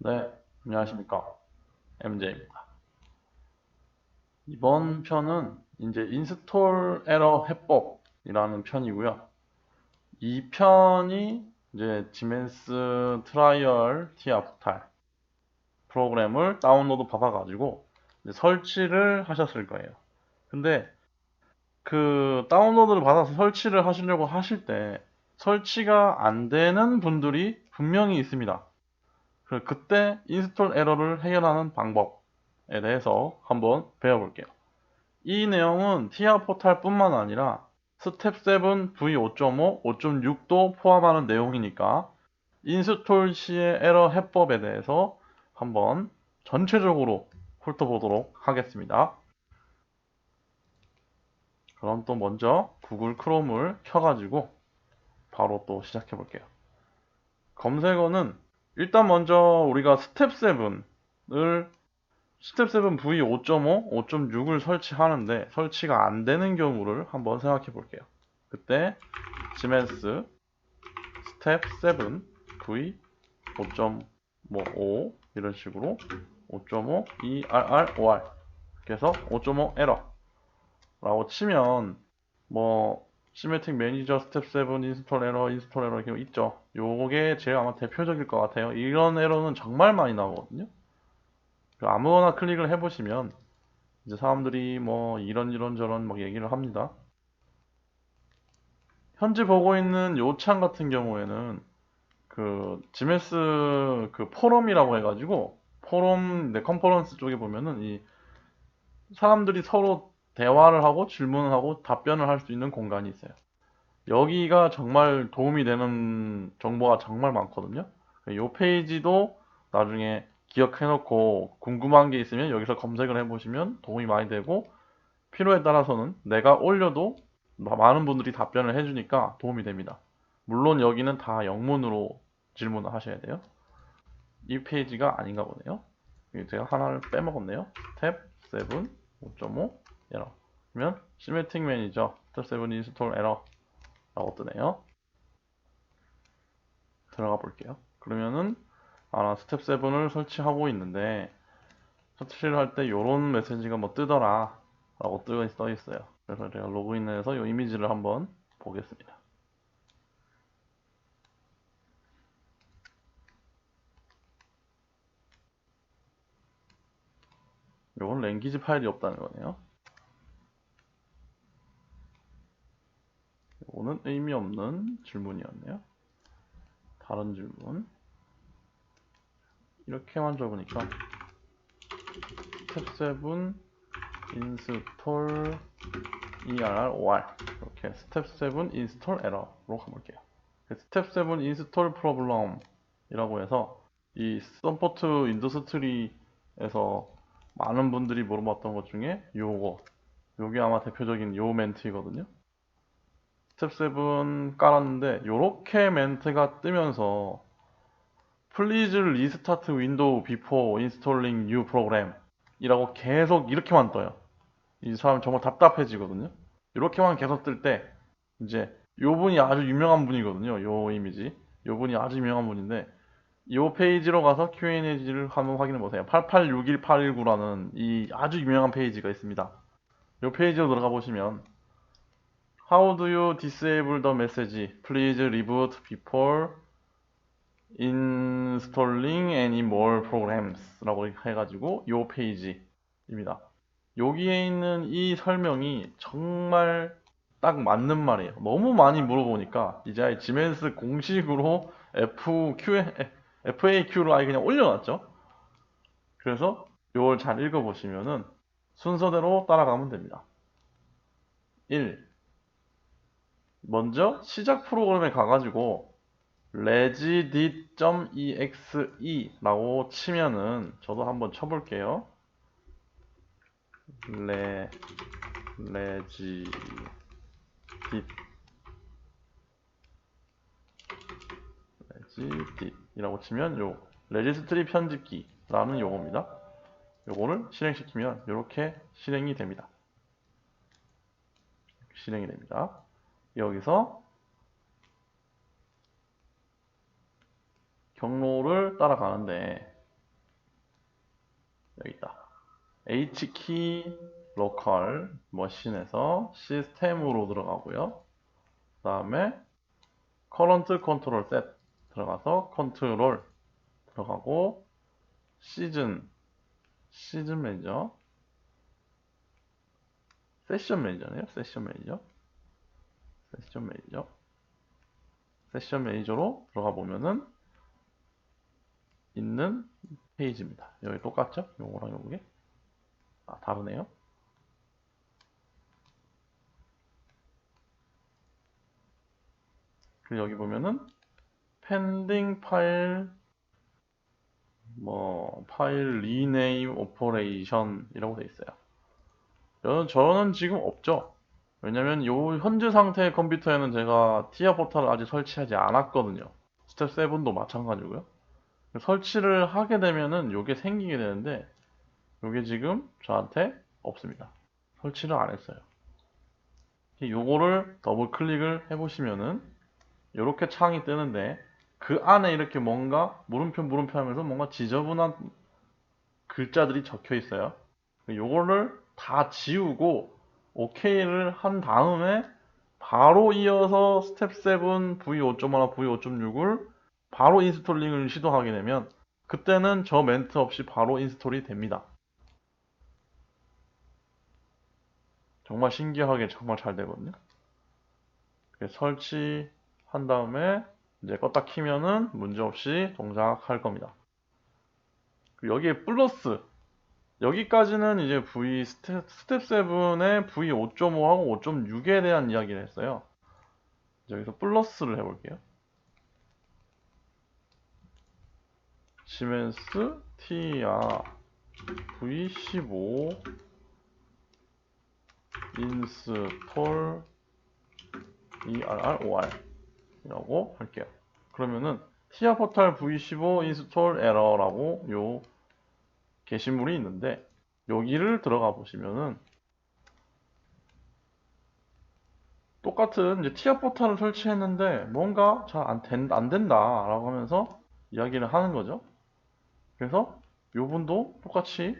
네, 안녕하십니까. MJ입니다. 이번 편은 이제 인스톨 에러 해법이라는 편이고요. 이 편이 이제 지멘스 트라이얼 티아포탈 프로그램을 다운로드 받아가지고 이제 설치를 하셨을 거예요. 근데 그 다운로드를 받아서 설치를 하시려고 하실 때 설치가 안 되는 분들이 분명히 있습니다. 그때 인스톨 에러를 해결하는 방법에 대해서 한번 배워볼게요. 이 내용은 티아 포탈뿐만 아니라 스텝 7 V5.5, 5.6도 포함하는 내용이니까 인스톨 시의 에러 해법에 대해서 한번 전체적으로 훑어보도록 하겠습니다. 그럼 또 먼저 구글 크롬을 켜가지고 바로 또 시작해 볼게요. 검색어는 일단 먼저 우리가 스텝 7 V 5.5, 5.6을 설치하는데 설치가 안 되는 경우를 한번 생각해 볼게요. 그때 지멘스 스텝 7 V 5.5 이런 식으로 5.5 ERR5R 그래서 5.5 에러라고 치면 뭐 시메틱 매니저 스텝 7 인스톨 에러 이렇게 있죠. 요게 제일 아마 대표적일 것 같아요. 이런 에러는 정말 많이 나오거든요. 아무거나 클릭을 해보시면 이제 사람들이 뭐 이런 저런 막 얘기를 합니다. 현재 보고 있는 요 창 같은 경우에는 그 지메스 그 포럼이라고 해가지고 포럼 내 컨퍼런스 쪽에 보면은 이 사람들이 서로 대화를 하고 질문을 하고 답변을 할 수 있는 공간이 있어요. 여기가 정말 도움이 되는 정보가 정말 많거든요. 이 페이지도 나중에 기억해놓고 궁금한 게 있으면 여기서 검색을 해보시면 도움이 많이 되고 필요에 따라서는 내가 올려도 많은 분들이 답변을 해주니까 도움이 됩니다. 물론 여기는 다 영문으로 질문을 하셔야 돼요. 이 페이지가 아닌가 보네요. 제가 하나를 빼먹었네요. 스텝 7 5.5 에러. 그러면 시메틱 매니저 스텝 7 인스톨 에러라고 뜨네요. 들어가 볼게요. 그러면은 스텝 7을 설치하고 있는데 설치를 할 때 이런 메시지가 뭐 뜨더라 라고 떠 있어요. 그래서 제가 로그인해서 이 이미지를 한번 보겠습니다. 이건 랭귀지 파일이 없다는 거네요. 이거는 의미 없는 질문이었네요. 다른 질문. 이렇게만 적으니까 스텝 7 인스톨 ERR5R 이렇게 스텝 7 인스톨 에러로 가볼게요. 스텝 7 인스톨 프로블럼이라고 해서 이 서포트 인더스트리에서 많은 분들이 물어봤던 것 중에 요게 아마 대표적인 요 멘트이거든요. 스텝 7 깔았는데 요렇게 멘트가 뜨면서 Please restart window before installing new program 이라고 계속 이렇게만 떠요. 이 사람 정말 답답해지거든요. 이렇게만 계속 뜰 때 이제 요 분이 아주 유명한 분이거든요. 요 이미지. 요 분이 아주 유명한 분인데 요 페이지로 가서 Q&A를 한번 확인해 보세요. 8861819라는 이 아주 유명한 페이지가 있습니다. 요 페이지로 들어가 보시면 How do you disable the message? Please reboot before installing any more programs 라고 해가지고 요 페이지입니다. 여기에 있는 이 설명이 정말 딱 맞는 말이에요. 너무 많이 물어보니까 이제 지멘스 공식으로 FAQ를 아예 그냥 올려놨죠. 그래서 이걸 잘 읽어보시면은 순서대로 따라가면 됩니다. 1. 먼저 시작 프로그램에 가가지고 regedit.exe 라고 치면은 저도 한번 쳐볼게요. regedit 이라고 치면 요 레지스트리 편집기라는 요겁니다. 요거를 실행시키면 이렇게 실행이 됩니다. 여기서 경로를 따라가는데 여기 있다. H키 로컬 머신에서 시스템으로 들어가고요. 그 다음에 커런트 컨트롤 셋 들어가서 컨트롤 들어가고 시즌 매니저 세션 매니저네요. 세션 매니저로 들어가 보면은 있는 페이지입니다. 여기 똑같죠? 요거랑 요게 다르네요. 그리고 여기 보면은 펜딩 파일 파일 리네임 오퍼레이션 이라고 돼 있어요. 저는 지금 없죠. 왜냐면 요 현재 상태의 컴퓨터에는 제가 티아 포탈을 아직 설치하지 않았거든요. 스텝 7도 마찬가지고요. 설치를 하게 되면은 요게 생기게 되는데 요게 지금 저한테 없습니다. 설치를 안 했어요. 요거를 더블 클릭을 해보시면은 요렇게 창이 뜨는데 그 안에 이렇게 뭔가 물음표 하면서 뭔가 지저분한 글자들이 적혀 있어요. 요거를 다 지우고 OK를 한 다음에 바로 이어서 스텝 7 V5.1, V5.6을 바로 인스톨링을 시도하게 되면 그때는 저 멘트 없이 바로 인스톨이 됩니다. 정말 신기하게 정말 잘 되거든요. 설치한 다음에 이제 껐다 키면은 문제없이 동작할 겁니다. 여기에 플러스 여기까지는 이제 스텝 7의 V5.5하고 5.6에 대한 이야기를 했어요. 여기서 플러스를 해볼게요. 시멘스 TR V15 인스톨 ERR5R 이라고 할게요. 그러면은 티아 포탈 V15 인스톨 에러라고 요 게시물이 있는데 여기를 들어가 보시면은 똑같은 이제 티아 포탈을 설치했는데 뭔가 잘 안 된다 라고 하면서 이야기를 하는 거죠. 그래서 요분도 똑같이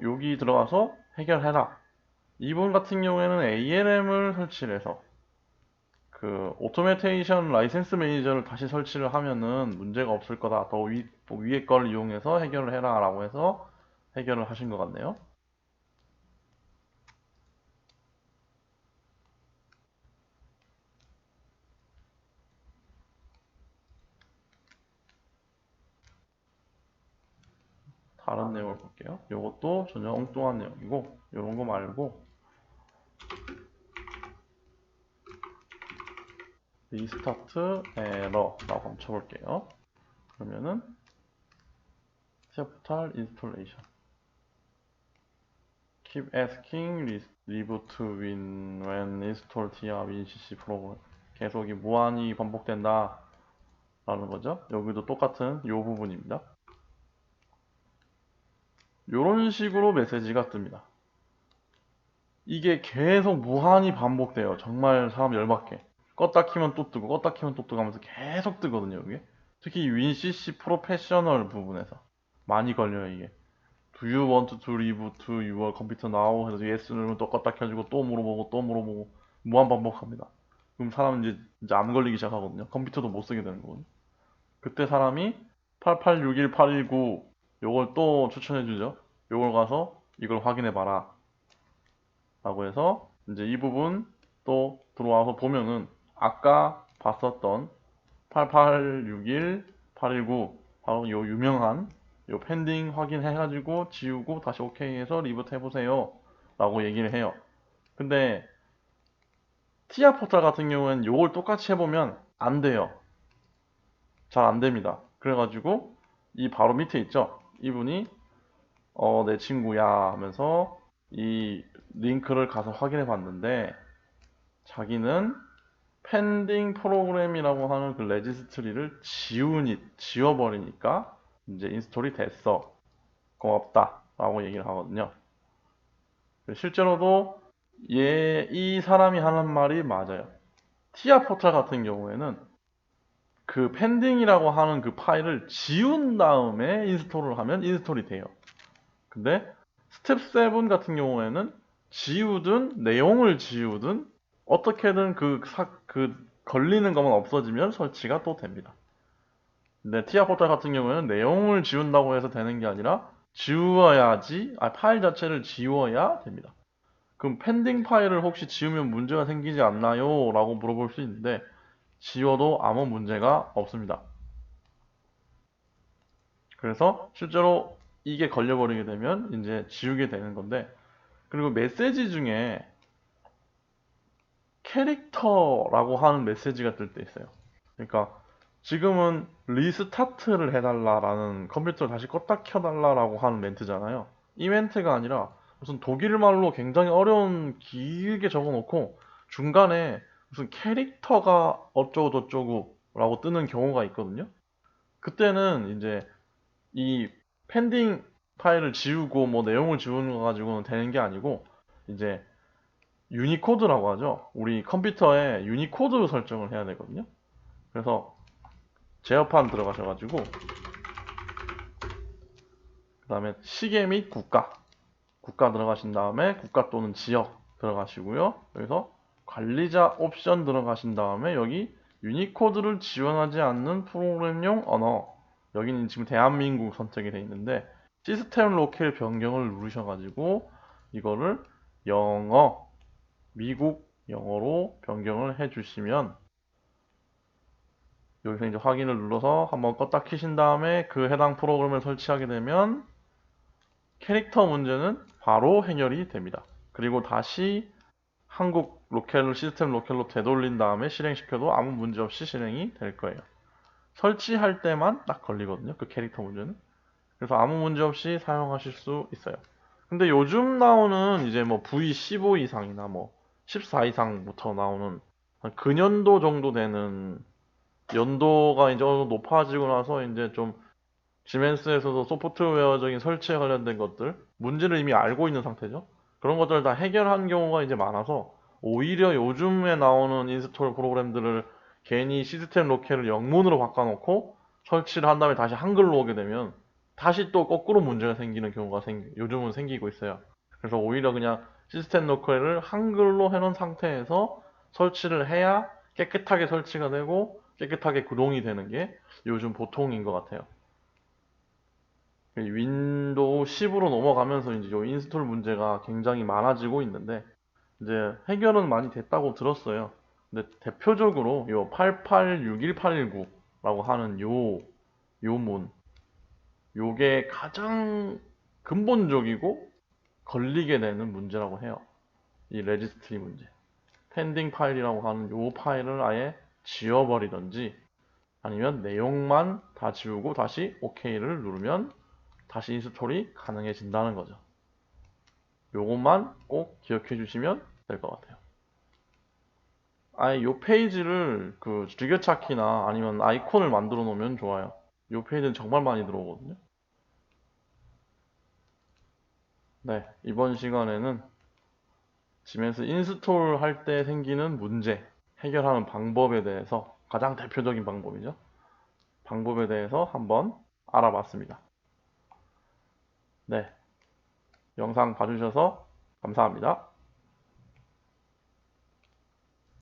여기 들어가서 해결해라. 이분 같은 경우에는 ALM을 설치를 해서 그 오토메이테이션 라이센스 매니저를 다시 설치를 하면은 문제가 없을 거다. 더 위에 걸 이용해서 해결을 해라 라고 해서 해결을 하신 것 같네요. 다른 내용을 볼게요. 이것도 전혀 엉뚱한 내용이고 이런 거 말고 리스타트 에러라고 한번 쳐볼게요. 그러면은 TFTAR installation keep asking reboot when install TR WinCC program 계속 무한히 반복된다 라는 거죠. 여기도 똑같은 이 부분입니다. 이런 식으로 메시지가 뜹니다. 이게 계속 무한히 반복돼요. 정말 사람 열받게. 껐다 키면 또 뜨고 껐다 키면 또 뜨고 하면서 계속 뜨거든요. 이게 특히 WinCC 프로페셔널 부분에서 많이 걸려요. 이게 Do you want to reboot your computer now? 해서 yes 누르면 또 껐다 켜주고 또 물어보고 무한 반복합니다. 그럼 사람은 이제 암 걸리기 시작하거든요. 컴퓨터도 못 쓰게 되는 거거든요. 그때 사람이 8861819 요걸 또 추천해주죠. 요걸 가서 이걸 확인해봐라 라고 해서 이제 이 부분 또 들어와서 보면은 아까 봤었던 8861819 바로 요 유명한 요 펜딩 확인해가지고 지우고 다시 오케이 해서 리부트 해보세요 라고 얘기를 해요. 근데 티아 포탈 같은 경우에는 요걸 똑같이 해보면 안 돼요. 잘 안 됩니다. 그래가지고 이 바로 밑에 있죠. 이분이 내 친구야 하면서 이 링크를 가서 확인해 봤는데 자기는 펜딩 프로그램이라고 하는 그 레지스트리를 지워버리니까 이제 인스톨이 됐어. 고맙다 라고 얘기를 하거든요. 실제로도 이 사람이 하는 말이 맞아요. 티아 포탈 같은 경우에는 그 펜딩이라고 하는 그 파일을 지운 다음에 인스톨을 하면 인스톨이 돼요. 근데 스텝 7 같은 경우에는 지우든 내용을 지우든 어떻게든 그 걸리는 것만 없어지면 설치가 또 됩니다. 근데 티아 포탈 같은 경우에는 내용을 지운다고 해서 되는 게 아니라 지워야지, 파일 자체를 지워야 됩니다. 그럼 펜딩 파일을 혹시 지우면 문제가 생기지 않나요? 라고 물어볼 수 있는데 지워도 아무 문제가 없습니다. 그래서 실제로 이게 걸려버리게 되면 이제 지우게 되는 건데, 그리고 메시지 중에 캐릭터라고 하는 메시지가 뜰 때 있어요. 그러니까 지금은 리스타트를 해달라라는, 컴퓨터를 다시 껐다 켜달라라고 하는 멘트잖아요. 이 멘트가 아니라 무슨 독일말로 굉장히 어려운 길게 적어놓고 중간에 무슨 캐릭터가 어쩌고 저쩌고 라고 뜨는 경우가 있거든요. 그때는 이제 이 펜딩 파일을 지우고 뭐 내용을 지우는 거 가지고는 되는 게 아니고 이제 유니코드라고 하죠. 우리 컴퓨터에 유니코드 설정을 해야 되거든요. 그래서 제어판 들어가셔가지고 그 다음에 시계 및 국가 들어가신 다음에 국가 또는 지역 들어가시고요. 여기서 관리자 옵션 들어가신 다음에 여기 유니코드를 지원하지 않는 프로그램용 언어, 여기는 지금 대한민국 선택이 되어 있는데 시스템 로컬 변경을 누르셔가지고 이거를 영어, 미국 영어로 변경을 해주시면 여기서 이제 확인을 눌러서 한번 껐다 키신 다음에 그 해당 프로그램을 설치하게 되면 캐릭터 문제는 바로 해결이 됩니다. 그리고 다시 한국 로컬로, 시스템 로컬로 되돌린 다음에 실행시켜도 아무 문제 없이 실행이 될 거예요. 설치할 때만 딱 걸리거든요. 그 캐릭터 문제는. 그래서 아무 문제 없이 사용하실 수 있어요. 근데 요즘 나오는 이제 뭐 V15 이상이나 뭐 14 이상부터 나오는 한 근연도 정도 되는, 연도가 이제 어느 정도 높아지고 나서 이제 좀 시멘스에서도 소프트웨어적인 설치에 관련된 것들, 문제를 이미 알고 있는 상태죠. 그런 것들을 다 해결한 경우가 이제 많아서 오히려 요즘에 나오는 인스톨 프로그램들을 괜히 시스템 로켓을 영문으로 바꿔놓고 설치를 한 다음에 다시 한글로 오게 되면 다시 또 거꾸로 문제가 생기는 경우가 요즘은 생기고 있어요. 그래서 오히려 그냥 시스템 로컬을 한글로 해놓은 상태에서 설치를 해야 깨끗하게 설치가 되고 깨끗하게 구동이 되는 게 요즘 보통인 것 같아요. 윈도우 10으로 넘어가면서 이제 요 인스톨 문제가 굉장히 많아지고 있는데 이제 해결은 많이 됐다고 들었어요. 근데 대표적으로 요 8861819라고 하는 요문, 요게 가장 근본적이고 걸리게 되는 문제라고 해요. 이 레지스트리 문제. 펜딩 파일이라고 하는 요 파일을 아예 지워버리던지 아니면 내용만 다 지우고 다시 OK를 누르면 다시 인스톨이 가능해진다는 거죠. 요것만 꼭 기억해 주시면 될 것 같아요. 아예 요 페이지를 그 즐겨찾기나 아니면 아이콘을 만들어 놓으면 좋아요. 요 페이지는 정말 많이 들어오거든요. 네, 이번 시간에는 지멘스 인스톨 할 때 생기는 문제 해결하는 방법에 대해서, 가장 대표적인 방법이죠. 방법에 대해서 한번 알아봤습니다. 네, 영상 봐주셔서 감사합니다.